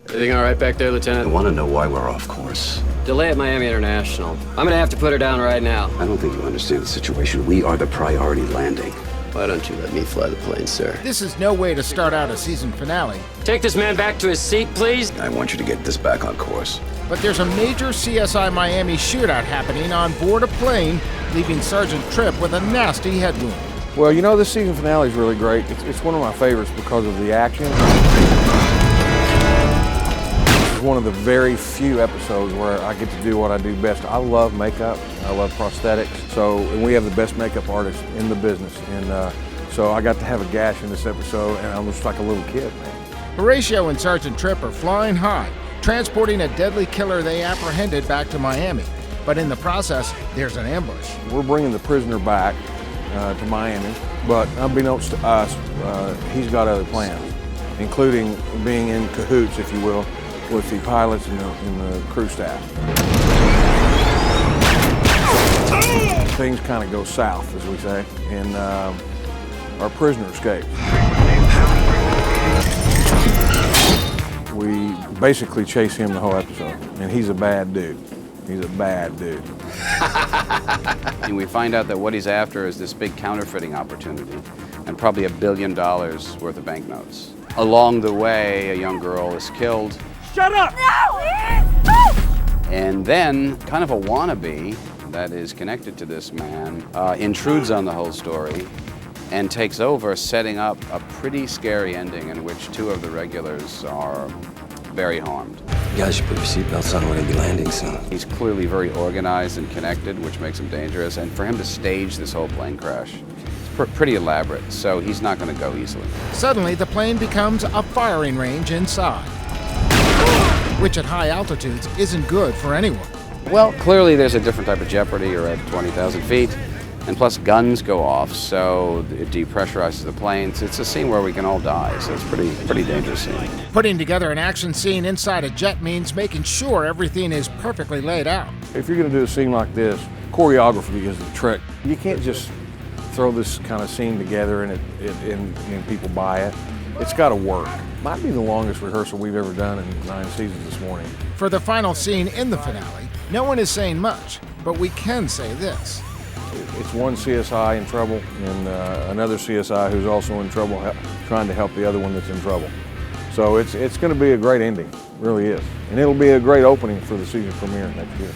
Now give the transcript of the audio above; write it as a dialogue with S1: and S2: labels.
S1: Everything all right back there,
S2: I
S1: Lieutenant?
S2: want to know why we're off course.
S1: Delay at Miami International. I'm gonna have to put her down right now.
S2: I don't think you understand the situation. We are the priority landing.
S1: Why don't you let me fly the plane, sir?
S3: This is no way to start out a season finale,
S1: Take this man back to his seat, please.
S2: I want you to get this back on course.
S3: but there's a major CSI Miami shootout happening on board a plane, leaving Sergeant Tripp with a nasty head wound.
S4: Well, you know, this season finale is really great. It's one of my favorites because of the action. It's one of the very few episodes where I get to do what I do best. I love makeup. I love prosthetics. And we have the best makeup artists in the business. And so I got to have a gash in this episode, and I was like a little kid, man.
S3: Horatio and Sergeant Tripp are flying high, transporting a deadly killer they apprehended back to Miami. But in the process, there's an ambush.
S4: We're bringing the prisoner back to Miami, but unbeknownst to us, he's got other plans, including being in cahoots, if you will, with the pilots and the crew staff. Things kind of go south, as we say, and our prisoner escapes. We basically chase him the whole episode, and he's a bad dude. He's a bad dude.
S5: And we find out that what he's after is this big counterfeiting opportunity and probably $1 billion worth of banknotes. Along the way, a young girl is killed.
S6: Shut up!
S5: And then, kind of a wannabe that is connected to this man intrudes on the whole story and takes over, setting up a pretty scary ending in which two of the regulars are very harmed.
S2: You guys should put your seatbelts on. We're going to be landing soon.
S5: He's clearly very organized and connected, which makes him dangerous. And for him to stage this whole plane crash, it's pretty elaborate, so he's not going to go easily.
S3: Suddenly, the plane becomes a firing range inside, which at high altitudes isn't good for anyone.
S5: Well, clearly there's a different type of jeopardy. You're at 20,000 feet, and plus guns go off, so it depressurizes the plane. It's a scene where we can all die, so it's a pretty dangerous scene.
S3: Putting together an action scene inside a jet means making sure everything is perfectly laid out.
S4: If you're going to do a scene like this, choreography is the trick. You can't just throw this kind of scene together and people buy it. It's got to work. Might be the longest rehearsal we've ever done in 9 seasons this morning.
S3: For the final scene in the finale, no one is saying much, but we can say this.
S4: It's one CSI in trouble and another CSI who's also in trouble trying to help the other one that's in trouble. So it's going to be a great ending, it really is. And it'll be a great opening for the season premiere next year.